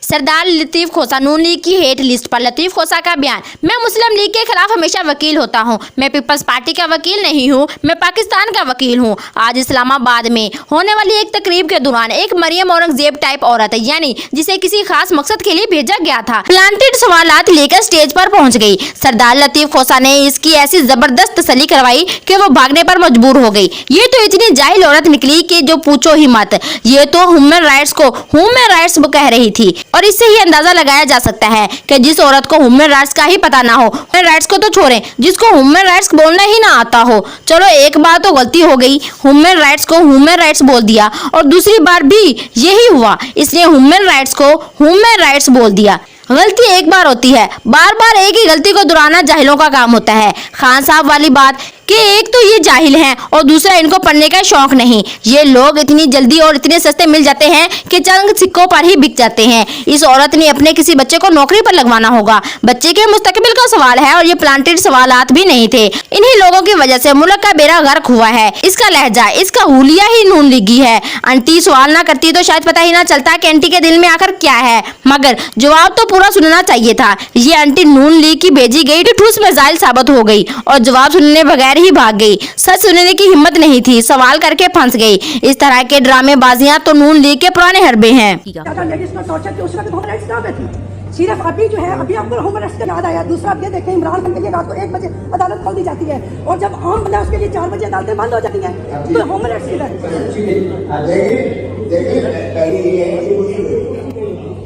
सरदार लतीफ खोसा नून league की hate list पर लतीफ खोसा का बयान। मैं मुस्लिम लीग के खिलाफ हमेशा वकील होता हूं। मैं पीपल्स पार्टी का वकील नहीं हूं, मैं पाकिस्तान का वकील हूं। आज इस्लामाबाद में होने वाली एक तकरीब के दौरान एक मरियम औरंगजेब टाइप औरत यानी जिसे किसी खास मकसद के लिए भेजा गया था, प्लांटेड सवालात लेकर स्टेज पर पहुंच गई। सरदार लतीफ खोसा ने इसकी ऐसी जबरदस्त तसल्ली करवाई कि वो भागने पर मजबूर हो गई। ये तो इतनी जाहिल औरत निकली कि जो पूछो ही मत। ये तो ह्यूमन राइट्स को ह्यूमन राइट्स वो कह रही थी और इससे ही अंदाजा लगाया जा सकता है कि जिस औरत को ह्यूमन राइट्स का ही पता ना हो, ह्यूमन राइट्स को तो छोड़ें, जिसको ह्यूमन राइट्स बोलना ही ना आता हो। चलो एक बार तो गलती हो गई, ह्यूमन राइट्स को ह्यूमन राइट्स बोल दिया और दूसरी बार भी यही हुआ, इसलिए ह्यूमन राइट्स को ह्यूमन राइट्स बोल दिया। गलती एक बार होती है, बार बार एक ही गलती को दोहराना जाहिलों का काम होता है। खान साहब वाली बात कि एक तो ये जाहिल हैं और दूसरा इनको पढ़ने का शौक नहीं। ये लोग इतनी जल्दी और इतने सस्ते मिल जाते हैं कि चंद सिक्कों पर ही बिक जाते हैं। इस औरत ने अपने किसी बच्चे को नौकरी पर लगवाना होगा। बच्चे के मुस्तकबिल का सवाल है और ये प्लांटेड सवालात भी नहीं थे। इन्हीं लोगों की वजह से मुल्क का बेड़ा गर्क हुआ है। इसका लहजा, इसका हुलिया ही नून लीगी है। आंटी सवाल ना करती तो शायद पता ही ना चलता कि आंटी के दिल में आखिर क्या है, मगर जवाब तो पूरा सुनना चाहिए था। ये आंटी नून लीग की भेजी गई ठूस मिसाइल साबित हो गई और जवाब सुनने बगैर ही भाग गई। सच सुनने की हिम्मत नहीं थी, सवाल करके फंस गई। इस तरह के ड्रामेबाजियां तो नून लीग के पुराने हरबे हैं। सिर्फ अभी जो है, अभी आपको ह्यूमन राइट्स का याद आया। दूसरा आप ये देखें, इमरान खान के लिए रात को 1 बजे अदालत खोल दी जाती है और जब आम बंदा उसके लिए 4 बजे अदालतें बंद हो जाती हैं, तो ह्यूमन राइट्स किधर?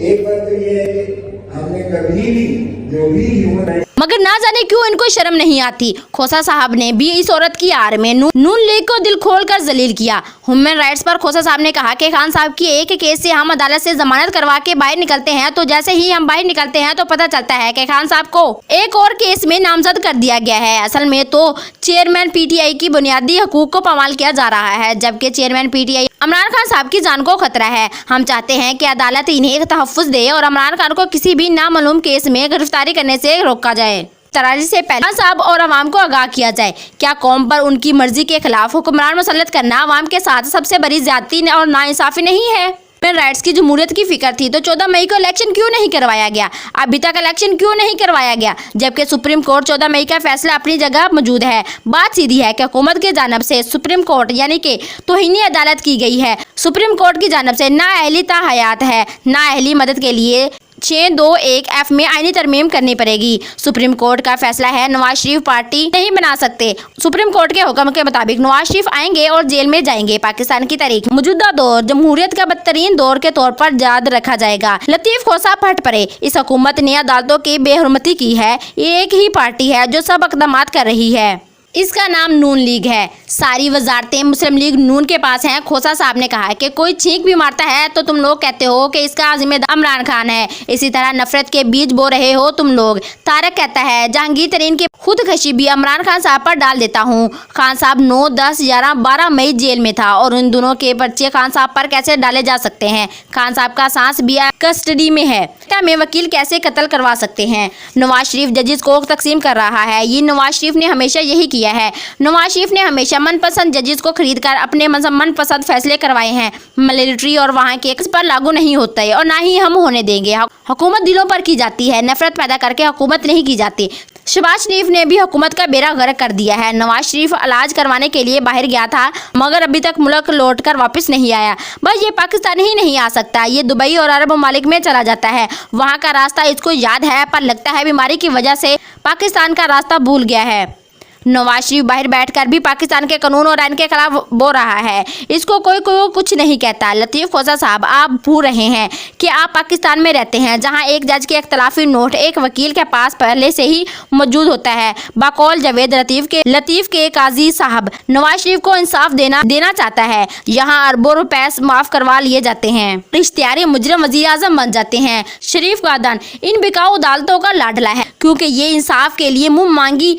एक बात तो ये है कि हमने कभी भी जो भी ह्यूमन राइट्स, मगर ना जाने क्यों इनको शर्म नहीं आती। खोसा साहब ने भी इस औरत की आड़ में नून लीग को दिल खोलकर जलील किया। ह्यूमन राइट्स पर खोसा साहब ने कहा कि खान साहब की एक केस से हम अदालत से जमानत करवा के बाहर निकलते हैं, तो जैसे ही हम बाहर निकलते हैं तो पता चलता है कि खान साहब को एक और केस में नामजद कर दिया गया है। असल में तो चेयरमैन पीटीआई की बुनियादी हकूक को पामाल किया जा रहा है, जबकि चेयरमैन पीटीआई इमरान खान साहब की जान को खतरा है। हम चाहते हैं कि अदालत इन्हें तहफ्फुज दे और इमरान खान को किसी भी नामालूम केस में गिरफ्तारी करने से रोका जाए। तराजी से पहले साहब और अवाम को आगाह किया जाए। क्या कौम पर उनकी मर्जी के खिलाफ हुक्मरान मुसल्लत करना अवाम के साथ सबसे बड़ी ज्यादती और नाइंसाफी नहीं है? राइट्स की जमहूरियत की फिक्र थी तो 14 मई को इलेक्शन क्यों नहीं करवाया गया? अभी तक इलेक्शन क्यों नहीं करवाया गया, जबकि सुप्रीम कोर्ट 14 मई का फैसला अपनी जगह मौजूद है? बात सीधी है कि हुकूमत की जानब से सुप्रीम कोर्ट यानी कि तौहीनी अदालत की गई है। सुप्रीम कोर्ट की जानब से नाअहली ताहयात है। नाअहली मदद के लिए 621F में आईनी तरमीम करनी पड़ेगी। सुप्रीम कोर्ट का फैसला है, नवाज शरीफ पार्टी नहीं बना सकते। सुप्रीम कोर्ट के हुक्म के मुताबिक नवाज शरीफ आएंगे और जेल में जाएंगे। पाकिस्तान की तारीख मौजूदा दौर जमहूरियत का बदतरीन दौर के तौर पर याद रखा जाएगा। लतीफ खोसा फट पड़े। इस हुकूमत ने अदालतों की बेहुरमती की है। ये एक ही पार्टी है जो सब इक़दाम कर रही है। इसका नाम नून लीग है। सारी वजारतें मुस्लिम लीग नून के पास हैं। खोसा साहब ने कहा कि कोई छींक भी मारता है तो तुम लोग कहते हो कि इसका जिम्मेदार इमरान खान है। इसी तरह नफरत के बीज बो रहे हो तुम लोग। तारक कहता है जहांगीर तरीन की खुदकशी भी इमरान खान साहब पर डाल देता हूँ। खान साहब 9, 10, 11, 12 मई जेल में था और उन दोनों के पर्चे खान साहब पर कैसे डाले जा सकते हैं? खान साहब का सांस भी कस्टडी में है। में वकील कैसे कत्ल करवा सकते हैं? नवाज शरीफ जजेस को तकसीम कर रहा है। ये नवाज शरीफ ने हमेशा यही किया है। नवाज शरीफ ने हमेशा मनपसंद जजेस को खरीदकर अपने मनपसंद फैसले करवाए हैं। मिलिट्री और वहाँ के पर लागू नहीं होता है और ना ही हम होने देंगे। हुकूमत दिलों पर की जाती है, नफरत पैदा करके हुकूमत नहीं की जाती। शहबाज शरीफ ने भी हुकूमत का बेड़ा गर्क कर दिया है। नवाज शरीफ इलाज करवाने के लिए बाहर गया था मगर अभी तक मुल्क लौट कर वापस नहीं आया। बस ये पाकिस्तान ही नहीं आ सकता, ये दुबई और अरब ममालिक में चला जाता है। वहाँ का रास्ता इसको याद है, पर लगता है बीमारी की वजह से पाकिस्तान का रास्ता भूल गया है। नवाज शरीफ बाहर बैठकर भी पाकिस्तान के कानून और आइन के खिलाफ बोल रहा है। इसको कोई कुछ नहीं कहता। लतीफ खोसा साहब, आप भूल रहे हैं कि आप पाकिस्तान में रहते हैं जहां एक जज के इख्तलाफी नोट एक वकील के पास पहले से ही मौजूद होता है। बकौल जावेद लतीफ के काजी साहब, नवाज शरीफ को इंसाफ देना चाहता है। यहाँ अरबों रुपए माफ करवा लिए जाते हैं। इश्तिहारी मुजरिम वजीर आजम बन जाते हैं। शरीफ गादन इन बिकाऊ अदालतों का लाडला है क्योंकि ये इंसाफ के लिए मुंह मांगी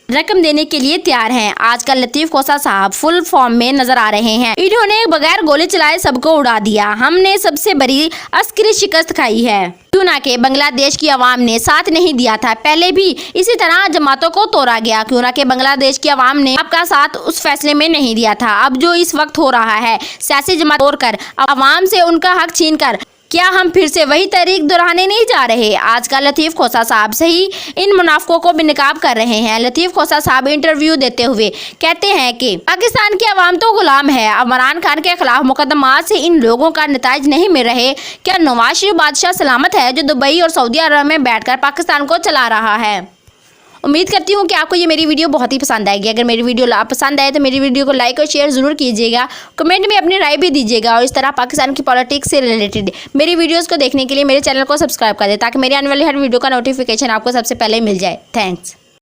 रकम देने के लिए तैयार हैं। आजकल लतीफ खोसा साहब फुल फॉर्म में नजर आ रहे हैं। इन्होंने बगैर गोली चलाए सबको उड़ा दिया। हमने सबसे बड़ी अस्करी शिकस्त खाई है। क्यों ना कि बांग्लादेश की आवाम ने साथ नहीं दिया था। पहले भी इसी तरह जमातों को तोड़ा गया। क्यों ना कि बांग्लादेश की आवाम ने आपका साथ उस फैसले में नहीं दिया था। अब जो इस वक्त हो रहा है, सियासी जमात तोड़कर आवाम से उनका हक छीन कर क्या हम फिर से वही तरीक दोहराने नहीं जा रहे? आजकल लतीफ़ खोसा साहब से ही इन मुनाफिकों को बेनकाब कर रहे हैं। लतीफ़ खोसा साहब इंटरव्यू देते हुए कहते हैं कि पाकिस्तान की आवाम तो गुलाम है, इमरान खान के खिलाफ मुकदमात से इन लोगों का नताइज नहीं मिल रहे। क्या नवाज शरीफ बादशाह सलामत है जो दुबई और सऊदी अरब में बैठकर पाकिस्तान को चला रहा है? उम्मीद करती हूँ कि आपको ये मेरी वीडियो बहुत ही पसंद आएगी। अगर मेरी वीडियो पसंद आए तो मेरी वीडियो को लाइक और शेयर ज़रूर कीजिएगा, कमेंट में अपनी राय भी दीजिएगा और इस तरह पाकिस्तान की पॉलिटिक्स से रिलेटेड मेरी वीडियोस को देखने के लिए मेरे चैनल को सब्सक्राइब कर दें ताकि मेरी आने वाली हर वीडियो का नोटिफिकेशन आपको सबसे पहले मिल जाए। थैंक्स।